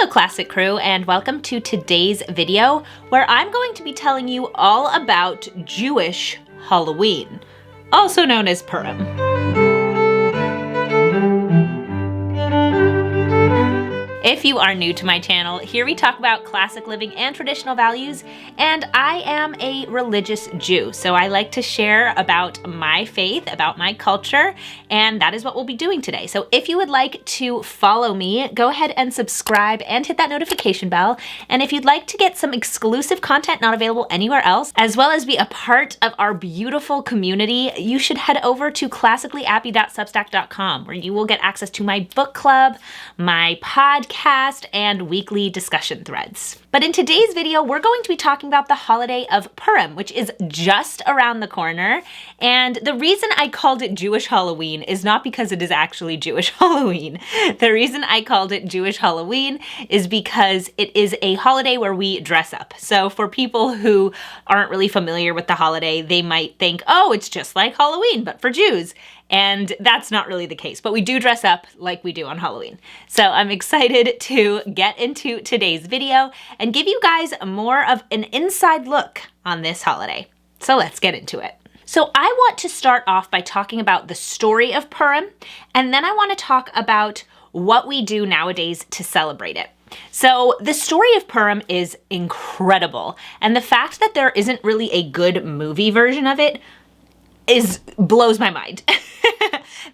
Hello Classic Crew, and welcome to today's video where I'm going to be telling you all about Jewish Halloween, also known as Purim. If you are new to my channel, here we talk about classic living and traditional values, and I am a religious Jew, so I like to share about my faith, about my culture, and that is what we'll be doing today. So if you would like to follow me, go ahead and subscribe and hit that notification bell, and if you'd like to get some exclusive content not available anywhere else, as well as be a part of our beautiful community, you should head over to classicallyappy.substack.com, where you will get access to my book club, my podcast, and weekly discussion threads. But in today's video, we're going to be talking about the holiday of Purim, which is just around the corner. And the reason I called it Jewish Halloween is not because it is actually Jewish Halloween. The reason I called it Jewish Halloween is because it is a holiday where we dress up. So for people who aren't really familiar with the holiday, they might think, oh, it's just like Halloween, but for Jews. And that's not really the case, but we do dress up like we do on Halloween. So I'm excited to get into today's video and give you guys more of an inside look on this holiday. So let's get into it. So I want to start off by talking about the story of Purim, and then I want to talk about what we do nowadays to celebrate it. So the story of Purim is incredible, and the fact that there isn't really a good movie version of it blows my mind.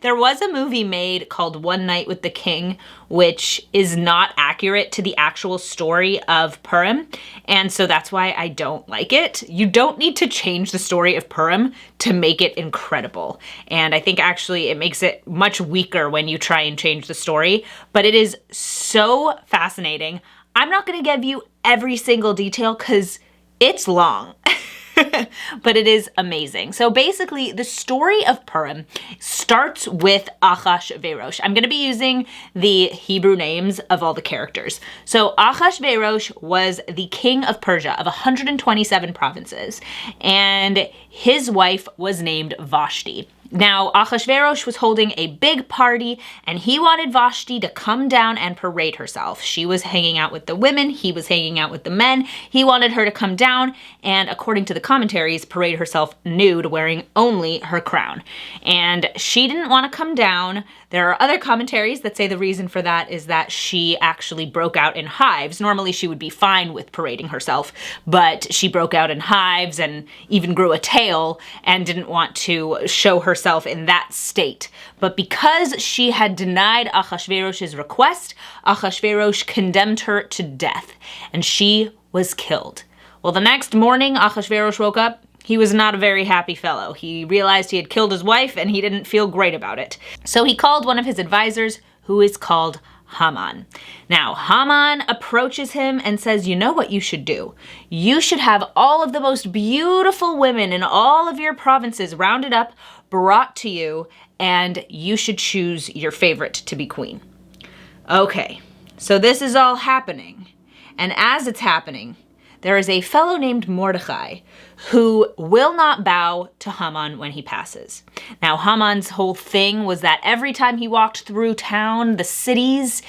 There was a movie made called One Night with the King, which is not accurate to the actual story of Purim, and so that's why I don't like it. You don't need to change the story of Purim to make it incredible, and I think actually it makes it much weaker when you try and change the story, but it is so fascinating. I'm not going to give you every single detail because it's long. But it is amazing. So basically, the story of Purim starts with Achashverosh. I'm going to be using the Hebrew names of all the characters. So Achashverosh was the king of Persia of 127 provinces, and his wife was named Vashti. Now, Achashverosh was holding a big party, and he wanted Vashti to come down and parade herself. She was hanging out with the women, he was hanging out with the men. He wanted her to come down and, according to the commentaries, parade herself nude, wearing only her crown. And she didn't want to come down. There are other commentaries that say the reason for that is that she actually broke out in hives. Normally, she would be fine with parading herself, but she broke out in hives and even grew a tail and didn't want to show herself in that state. But because she had denied Achashverosh's request, Achashverosh condemned her to death, and she was killed. Well, the next morning, Achashverosh woke up. He was not a very happy fellow. He realized he had killed his wife, and he didn't feel great about it. So he called one of his advisors, who is called Haman. Now, Haman approaches him and says, you know what you should do? You should have all of the most beautiful women in all of your provinces rounded up, brought to you, and you should choose your favorite to be queen. Okay, so this is all happening, and as it's happening, there is a fellow named Mordecai who will not bow to Haman when he passes. Now, Haman's whole thing was that every time he walked through town, the cities,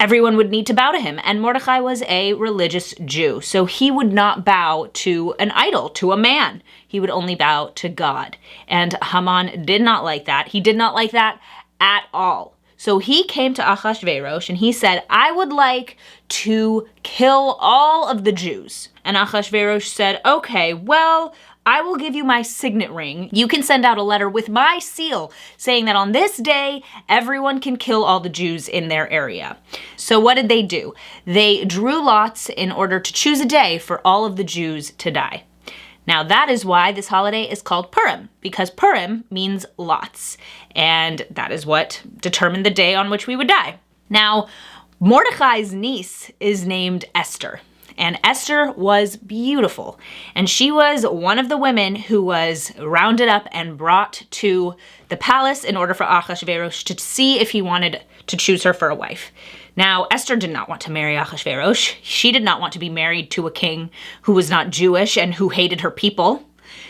everyone would need to bow to him. And Mordecai was a religious Jew, so he would not bow to an idol, to a man. He would only bow to God. And Haman did not like that. He did not like that at all. So he came to Achashverosh and he said, I would like to kill all of the Jews. And Achashverosh said, okay, well, I will give you my signet ring. You can send out a letter with my seal saying that on this day, everyone can kill all the Jews in their area. So what did they do? They drew lots in order to choose a day for all of the Jews to die. Now that is why this holiday is called Purim, because Purim means lots, and that is what determined the day on which we would die. Now, Mordecai's niece is named Esther, and Esther was beautiful, and she was one of the women who was rounded up and brought to the palace in order for Achashverosh to see if he wanted to choose her for a wife. Now, Esther did not want to marry Achashverosh. She did not want to be married to a king who was not Jewish and who hated her people.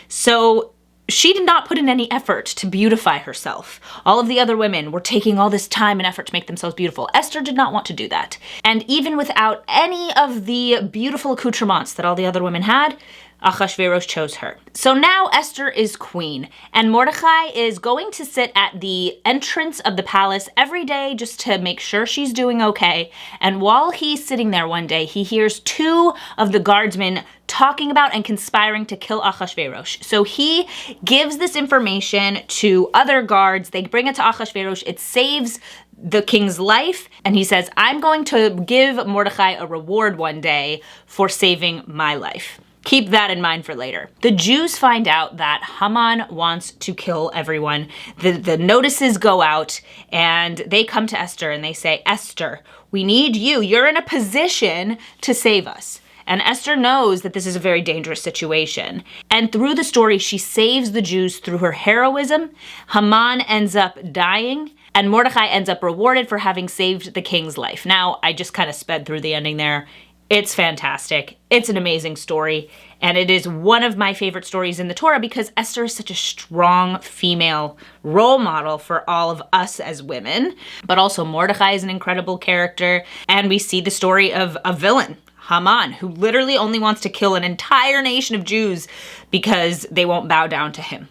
So she did not put in any effort to beautify herself. All of the other women were taking all this time and effort to make themselves beautiful. Esther did not want to do that. And even without any of the beautiful accoutrements that all the other women had, Ahasuerus chose her. So now Esther is queen, and Mordecai is going to sit at the entrance of the palace every day just to make sure she's doing okay. And while he's sitting there one day, he hears two of the guardsmen talking about and conspiring to kill Ahasuerus. So he gives this information to other guards. They bring it to Ahasuerus. It saves the king's life. And he says, I'm going to give Mordecai a reward one day for saving my life. Keep that in mind for later. The Jews find out that Haman wants to kill everyone. The notices go out, and they come to Esther and they say, Esther, we need you. You're in a position to save us. And Esther knows that this is a very dangerous situation. And through the story, she saves the Jews through her heroism. Haman ends up dying, and Mordecai ends up rewarded for having saved the king's life. Now, I just kind of sped through the ending there. It's fantastic. It's an amazing story. And it is one of my favorite stories in the Torah because Esther is such a strong female role model for all of us as women. But also Mordecai is an incredible character. And we see the story of a villain, Haman, who literally only wants to kill an entire nation of Jews because they won't bow down to him.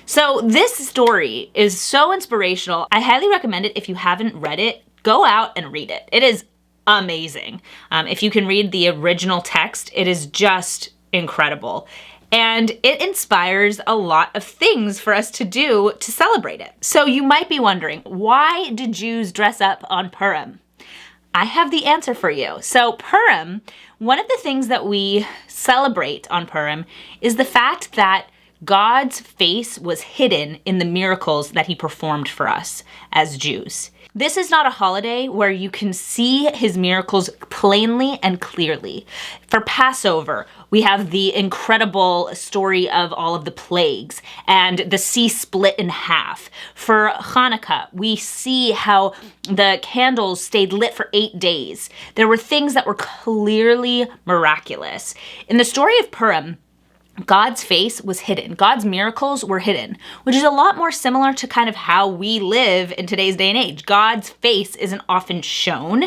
So this story is so inspirational. I highly recommend it. If you haven't read it, go out and read it. It is amazing. If you can read the original text, it is just incredible. And it inspires a lot of things for us to do to celebrate it. So you might be wondering, why do Jews dress up on Purim? I have the answer for you. So Purim, one of the things that we celebrate on Purim is the fact that God's face was hidden in the miracles that he performed for us as Jews. This is not a holiday where you can see his miracles plainly and clearly. For Passover, we have the incredible story of all of the plagues and the sea split in half. For Hanukkah, we see how the candles stayed lit for 8 days. There were things that were clearly miraculous. In the story of Purim, God's face was hidden. God's miracles were hidden, which is a lot more similar to kind of how we live in today's day and age. God's face isn't often shown,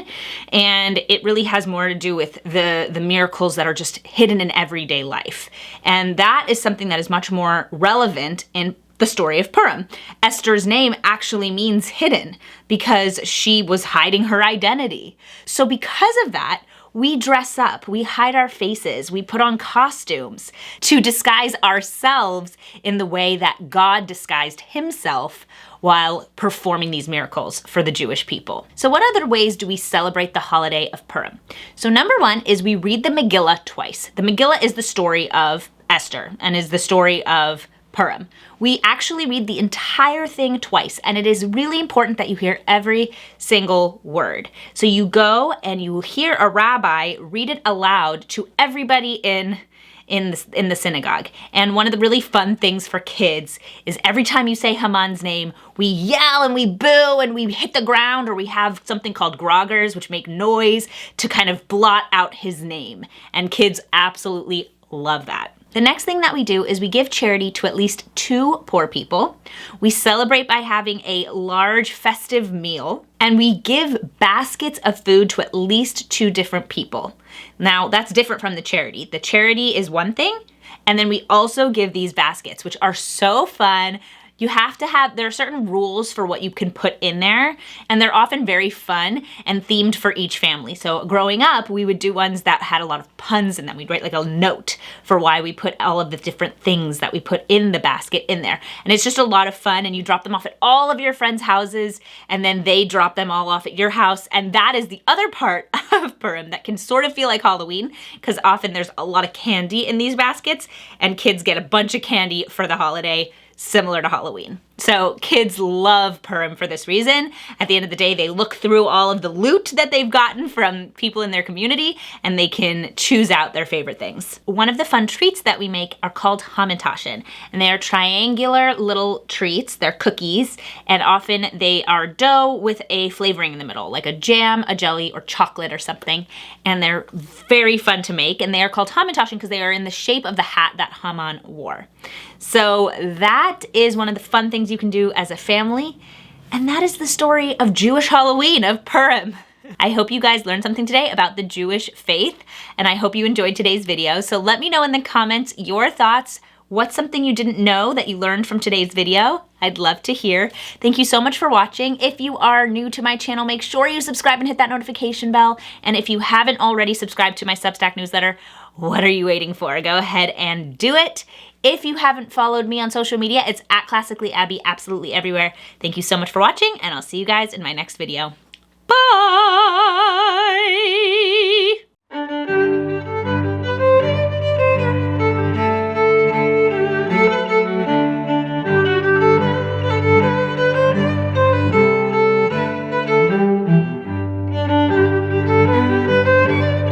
and it really has more to do with the miracles that are just hidden in everyday life. And that is something that is much more relevant in the story of Purim. Esther's name actually means hidden because she was hiding her identity. So because of that, we dress up, we hide our faces, we put on costumes to disguise ourselves in the way that God disguised himself while performing these miracles for the Jewish people. So what other ways do we celebrate the holiday of Purim? So number one is we read the Megillah twice. The Megillah is the story of Esther and is the story of Purim. We actually read the entire thing twice, and it is really important that you hear every single word. So you go and you hear a rabbi read it aloud to everybody in the synagogue. And one of the really fun things for kids is every time you say Haman's name, we yell and we boo and we hit the ground, or we have something called groggers, which make noise to kind of blot out his name. And kids absolutely love that. The next thing that we do is we give charity to at least 2 poor people. We celebrate by having a large festive meal, and we give baskets of food to at least 2 different people. Now, that's different from the charity. The charity is one thing, and then we also give these baskets, which are so fun. You have to have, there are certain rules for what you can put in there, and they're often very fun and themed for each family. So growing up, we would do ones that had a lot of puns in them. We'd write like a note for why we put all of the different things that we put in the basket in there. And it's just a lot of fun, and you drop them off at all of your friends' houses, and then they drop them all off at your house. And that is the other part of Purim that can sort of feel like Halloween, because often there's a lot of candy in these baskets, and kids get a bunch of candy for the holiday, similar to Halloween. So kids love Purim for this reason. At the end of the day, they look through all of the loot that they've gotten from people in their community and they can choose out their favorite things. One of the fun treats that we make are called hamantaschen, and they are triangular little treats. They're cookies, and often they are dough with a flavoring in the middle, like a jam, a jelly, or chocolate or something. And they're very fun to make, and they are called hamantaschen because they are in the shape of the hat that Haman wore. So that is one of the fun things you can do as a family. And that is the story of Jewish Halloween, of Purim. I hope you guys learned something today about the Jewish faith, and I hope you enjoyed today's video. So let me know in the comments your thoughts. What's something you didn't know that you learned from today's video? I'd love to hear. Thank you so much for watching. If you are new to my channel, make sure you subscribe and hit that notification bell. And if you haven't already subscribed to my Substack newsletter, what are you waiting for? Go ahead and do it. If you haven't followed me on social media, it's at Classically Abby, absolutely everywhere. Thank you so much for watching, and I'll see you guys in my next video. Bye!